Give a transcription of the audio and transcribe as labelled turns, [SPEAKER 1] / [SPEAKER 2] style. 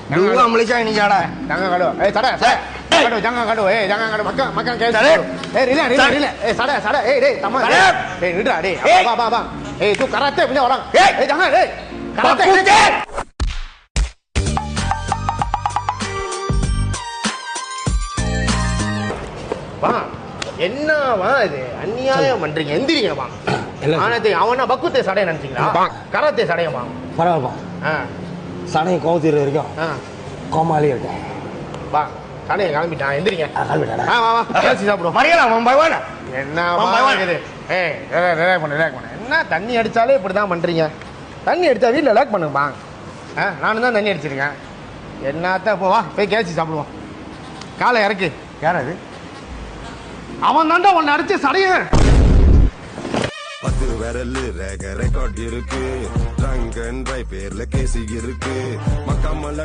[SPEAKER 1] Dua Malaysia ini cara.
[SPEAKER 2] Jangan gaduh. Sadar. Jangan gaduh. Jangan gaduh. Makan KFC. Relax. Sadar. Tamat. Udah, Bang. Itu karate punya orang. Jangan. Karate. Bang, என்னவா இது அநியாயம் பண்றீங்க? எந்திரிங்க பாங்க. ஆனதே அவனா பக்குத்தே Sadaiya நினைச்சீங்களா? Karate Sadaiya பாங்க.
[SPEAKER 1] பரவாயில்ல. சடைய கோவத்திர வரைக்கும் கோமாளி இருக்கேன்.
[SPEAKER 2] பா சடைய கிளம்பிட்டான். எந்திரிங்க.
[SPEAKER 1] கிளம்பிட்டாடா.
[SPEAKER 2] வா கேசி சாப்பிடுவோம்.
[SPEAKER 1] மறியலாம் மம்பாய் வாடா.
[SPEAKER 2] என்ன இது? ரிலாக்ஸ் பண்ணு. என்ன தண்ணி அடிச்சாலே இப்படிதான் பண்றீங்க? தண்ணி அடிச்சா வீட்டில் ரிலாக்ஸ் பண்ணுங்க பாங்க. நானும் தான் தண்ணி அடிச்சிருக்கேன். என்னத்த இப்போ வா போய் கேசி சாப்பிடுவோம். காலை இறக்கு.
[SPEAKER 1] யார் அது?
[SPEAKER 2] அவன் தாண்டா உன்னை அடிச்சு சடைய
[SPEAKER 3] 10 விரல் ரெக்கார்ட் இருக்கு. ட்ரங்க் அண்ட் டிரைவ் பேர்ல கேசி இருக்கு. மக்காமல்ல